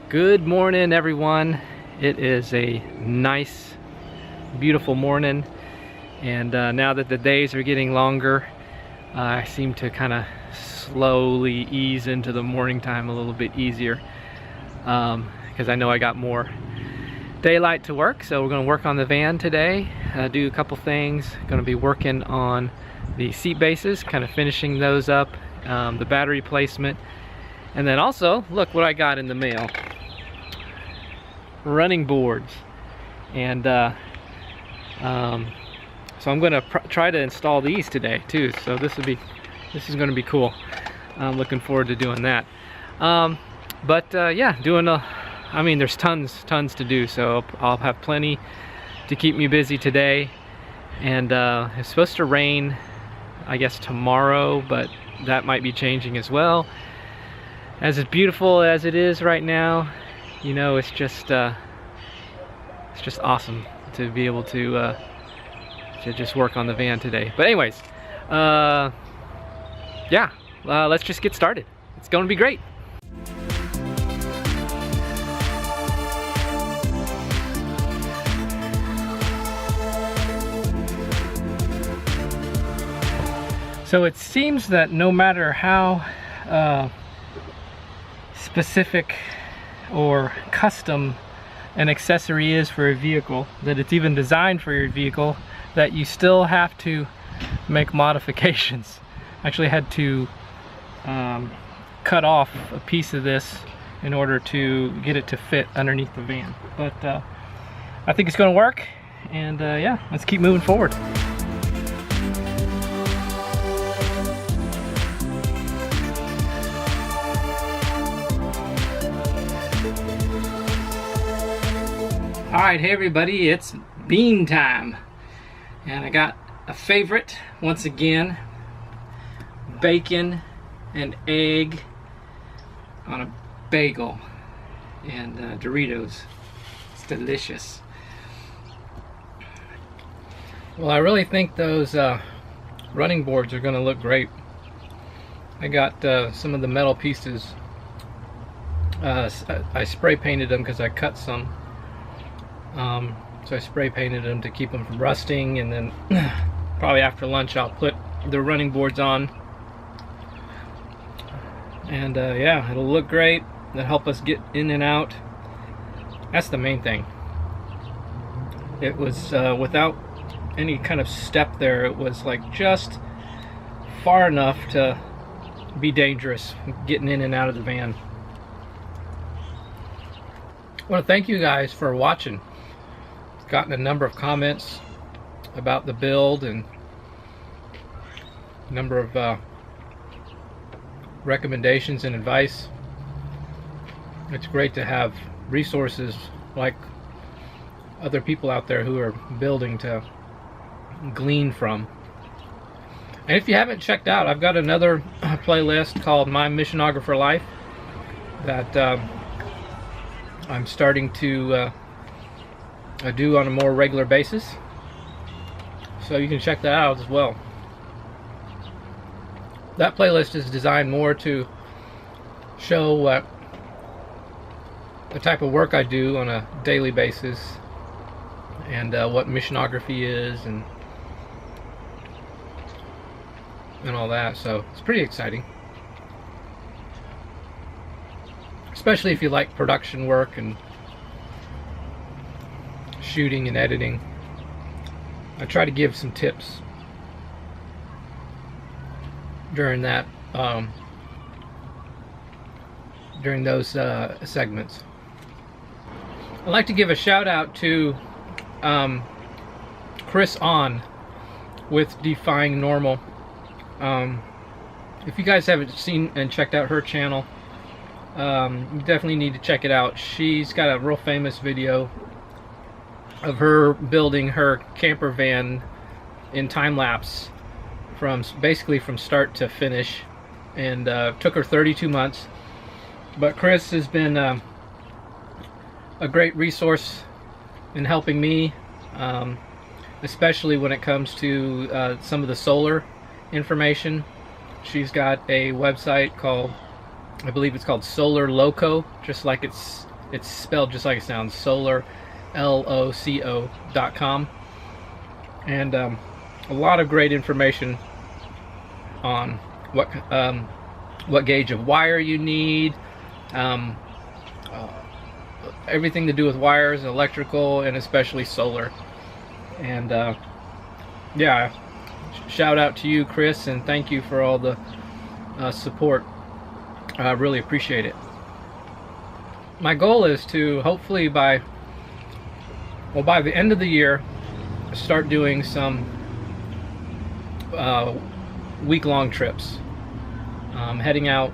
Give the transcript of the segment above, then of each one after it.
Good morning, everyone. It is a nice, beautiful morning, and now that the days are getting longer, I seem to kind of slowly ease into the morning time a little bit easier, because I know I got more daylight to work. So we're going to work on the van today, do a couple things. Going to be working on the seat bases, kind of finishing those up, the battery placement, and then also look what I got in the mail. Running boards, and so I'm going to try to install these today too. So this is going to be cool. I'm looking forward to doing that. Yeah, I mean, there's tons to do, so I'll have plenty to keep me busy today. And it's supposed to rain, I guess, tomorrow, but that might be changing as well. As beautiful as it is right now, you know, it's just awesome to be able to just work on the van today. But anyways, yeah, let's just get started. It's going to be great. So it seems that no matter how specific or custom an accessory is for a vehicle, that it's even designed for your vehicle, that you still have to make modifications. Actually had to cut off a piece of this in order to get it to fit underneath the van. But I think it's going to work, and yeah, let's keep moving forward. Alright, hey everybody, it's bean time. And I got a favorite once again. Bacon and egg on a bagel and Doritos. It's delicious. Well, I really think those running boards are going to look great. I got some of the metal pieces. I spray painted them because I cut some. So I spray painted them to keep them from rusting, and then probably after lunch I'll put the running boards on, and yeah, it'll look great. It'll help us get in and out. That's the main thing. It was without any kind of step there, it was like just far enough to be dangerous getting in and out of the van. I want to thank you guys for watching. Gotten a number of comments about the build and a number of recommendations and advice. It's great to have resources like other people out there who are building to glean from. And if you haven't checked out, I've got another playlist called My Missionographer Life that I'm starting to I do on a more regular basis, so you can check that out as well. That playlist is designed more to show what the type of work I do on a daily basis, and what missionography is, and all that. So it's pretty exciting, especially if you like production work and shooting and editing. I try to give some tips during that during those segments. I'd like to give a shout out to Chris On with Defying Normal. If you guys haven't seen and checked out her channel, you definitely need to check it out. She's got a real famous video of her building her camper van in time-lapse basically from start to finish, and took her 32 months. But Chris has been a great resource in helping me, especially when it comes to some of the solar information. She's got a website called, I believe it's called Solar Loco, just like it's It's spelled just like it sounds, solar, LOCO.com. And a lot of great information on what gauge of wire you need, everything to do with wires, electrical, and especially solar. And yeah, shout out to you, Chris, and thank you for all the support. I really appreciate it. My goal is to hopefully by the end of the year start doing some week-long trips, heading out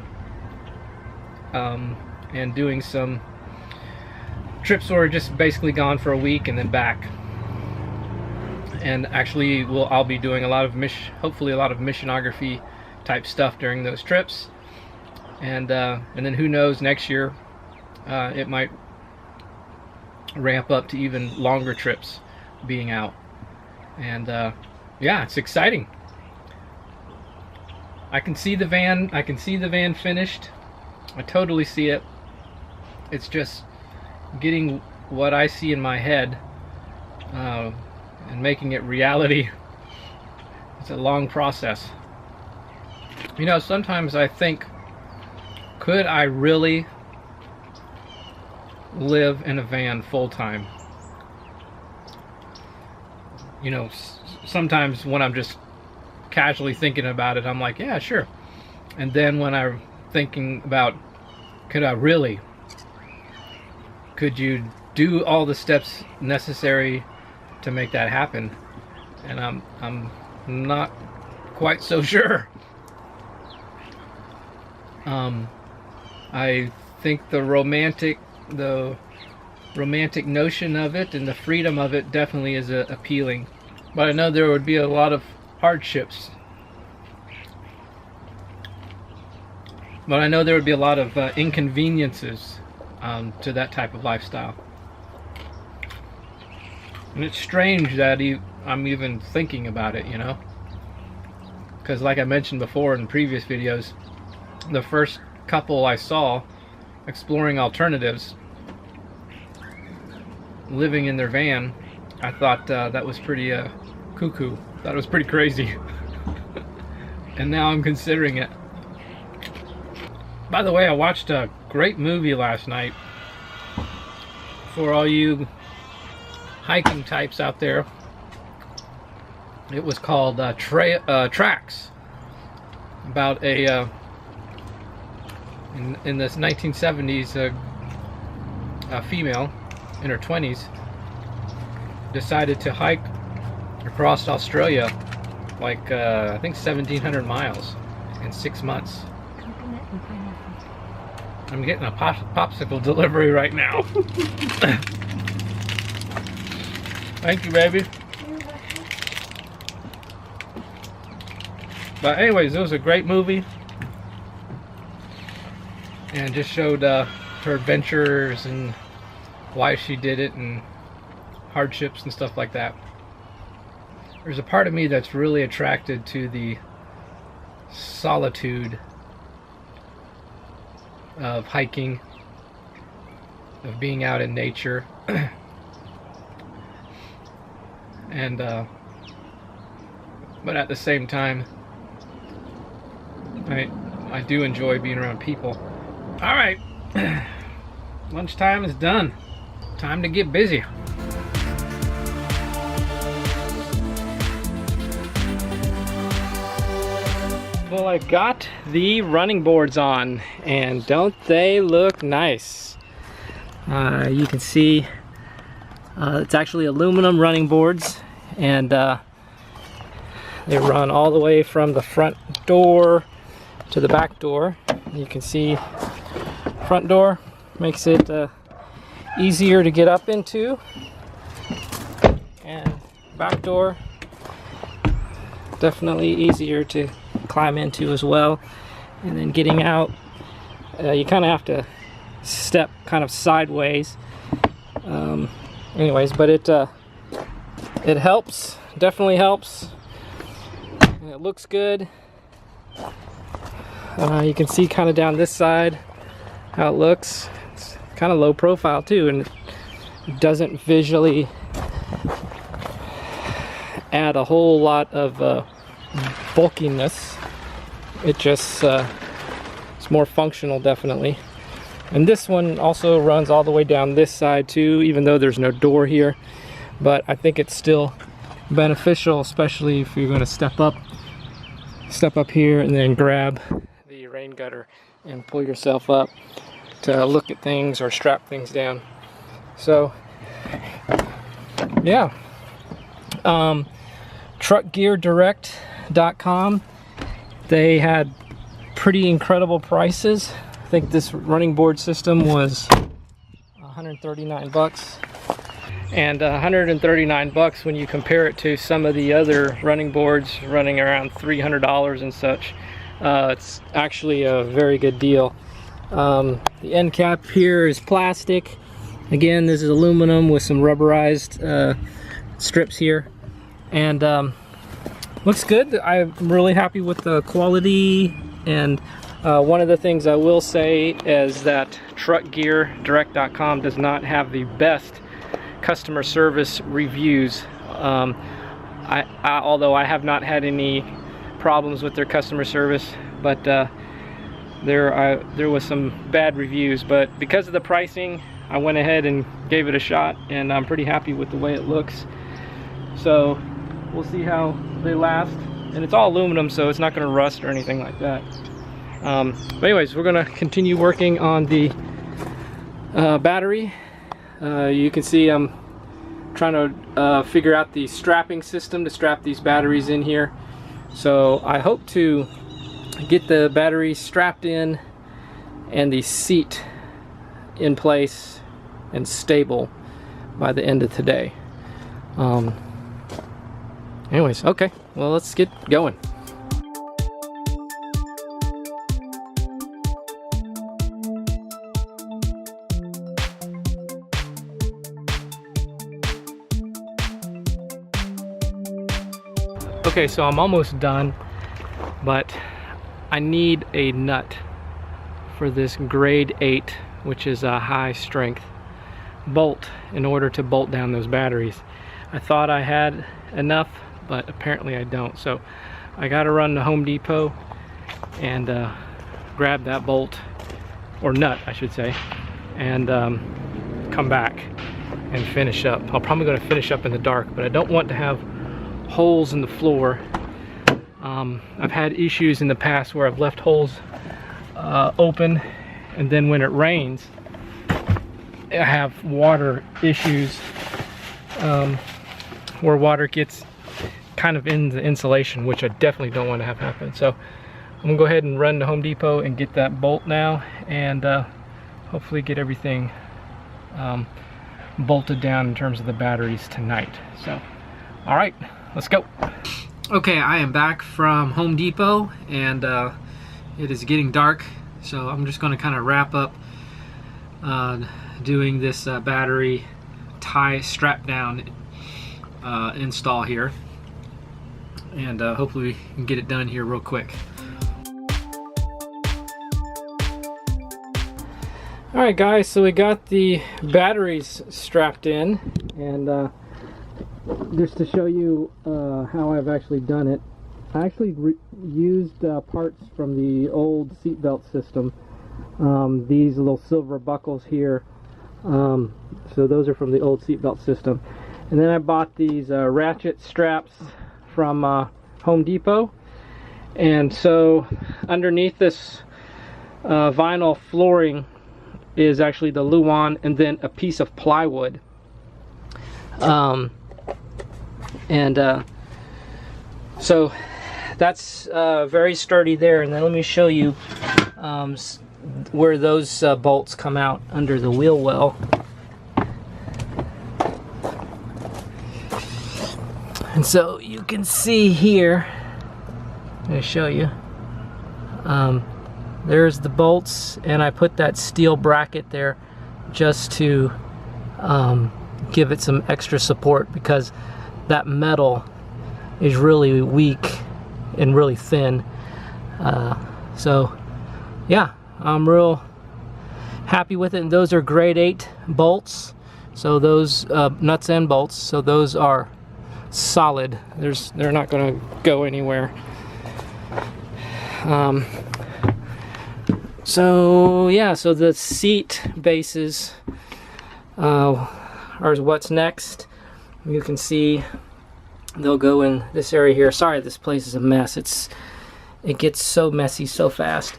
and doing some trips where we're just basically gone for a week and then back. And actually I'll be doing hopefully a lot of missionography type stuff during those trips, and then who knows, next year it might ramp up to even longer trips being out. And yeah, it's exciting. I can see the van finished. I totally see it. It's just getting what I see in my head and making it reality. It's a long process. You know, sometimes I think, could I really live in a van full-time? You know, sometimes when I'm just casually thinking about it, I'm like, yeah, sure. And then when I'm thinking about, could I really? Could you do all the steps necessary to make that happen? And I'm not quite so sure. I think the romantic notion of it and the freedom of it definitely is appealing, but I know there would be a lot of hardships. But I know there would be a lot of inconveniences to that type of lifestyle. And it's strange that I'm even thinking about it, you know? Because like I mentioned before in previous videos, the first couple I saw exploring alternatives, living in their van, I thought that was pretty cuckoo. Thought it was pretty crazy. And now I'm considering it. By the way, I watched a great movie last night. For all you hiking types out there, it was called Tracks, about a in this 1970s a female in her 20s decided to hike across Australia, like I think 1,700 miles in 6 months. I'm getting a popsicle delivery right now. Thank you, baby. But anyways, it was a great movie, and just showed her adventures and why she did it and hardships and stuff like that. There's a part of me that's really attracted to the solitude of hiking, of being out in nature. And but at the same time, I do enjoy being around people. All right, lunchtime is done. Time to get busy. Well, I got the running boards on, and don't they look nice? You can see it's actually aluminum running boards, and they run all the way from the front door to the back door. You can see front door makes it easier to get up into, and back door definitely easier to climb into as well. And then getting out, you kind of have to step kind of sideways. Anyways, but it helps, definitely helps, and it looks good. You can see kind of down this side how it looks. It's kind of low profile too, and it doesn't visually add a whole lot of bulkiness. It just it's more functional, definitely. And this one also runs all the way down this side too, even though there's no door here. But I think it's still beneficial, especially if you're going to step up here and then grab the rain gutter and pull yourself up to look at things or strap things down. So yeah, truckgeardirect.com, they had pretty incredible prices. I think this running board system was 139 bucks. And 139 bucks when you compare it to some of the other running boards running around $300 and such. It's actually a very good deal. The end cap here is plastic. Again, this is aluminum with some rubberized strips here. And looks good. I'm really happy with the quality. And one of the things I will say is that truckgeardirect.com does not have the best customer service reviews. Although I have not had any problems with their customer service, but there was some bad reviews. But because of the pricing, I went ahead and gave it a shot, and I'm pretty happy with the way it looks. So we'll see how they last. And it's all aluminum, so it's not going to rust or anything like that. But anyways, we're going to continue working on the battery. You can see I'm trying to figure out the strapping system to strap these batteries in here. So I hope to get the battery strapped in and the seat in place and stable by the end of today. Anyways, okay, well, let's get going. Okay, so I'm almost done, but I need a nut for this grade 8, which is a high strength bolt, in order to bolt down those batteries. I thought I had enough, but apparently I don't. So I gotta run to Home Depot and grab that bolt, or nut I should say, and come back and finish up. I'm probably gonna finish up in the dark, but I don't want to have holes in the floor. I've had issues in the past where I've left holes open, and then when it rains I have water issues where water gets kind of in the insulation, which I definitely don't want to have happen. So I'm gonna go ahead and run to Home Depot and get that bolt now, and hopefully get everything bolted down in terms of the batteries tonight. So all right, let's go. Okay, I am back from Home Depot, and it is getting dark, so I'm just going to kind of wrap up doing this battery tie strap down install here, and hopefully we can get it done here real quick. Alright guys, so we got the batteries strapped in, and just to show you how I've actually done it, I actually used parts from the old seatbelt system. These little silver buckles here, so those are from the old seatbelt system. And then I bought these ratchet straps from Home Depot. And so underneath this vinyl flooring is actually the Luan, and then a piece of plywood. So that's very sturdy there. And then let me show you where those bolts come out under the wheel well. And so you can see here, I'm going to show you, there's the bolts, and I put that steel bracket there just to give it some extra support, because that metal is really weak and really thin. So yeah, I'm real happy with it. And those are grade 8 bolts, so those nuts and bolts, so those are solid. They're not going to go anywhere. So yeah, so the seat bases are what's next. You can see they'll go in this area here. Sorry, this place is a mess. It gets so messy so fast.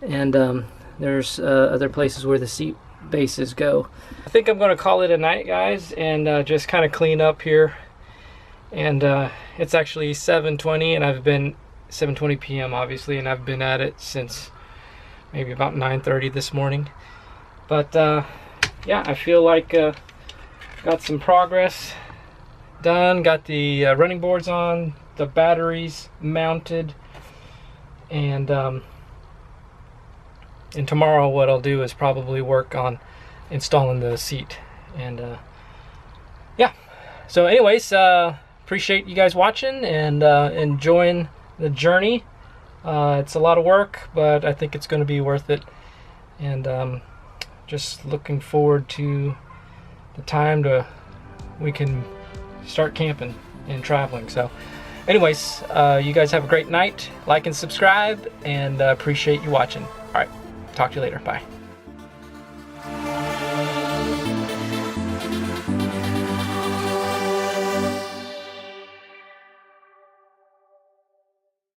And there's other places where the seat bases go. I think I'm going to call it a night, guys, and just kind of clean up here. And it's actually 7:20, and I've been 7:20 p.m. obviously, and I've been at it since maybe about 9:30 this morning. But yeah, I feel like got some progress done. Got the running boards on, the batteries mounted, and tomorrow what I'll do is probably work on installing the seat. And yeah, so anyways, appreciate you guys watching and enjoying the journey. It's a lot of work, but I think it's going to be worth it. And just looking forward to the time we can start camping and traveling. So anyways, you guys have a great night. Like and subscribe, and appreciate you watching. All right, talk to you later. Bye.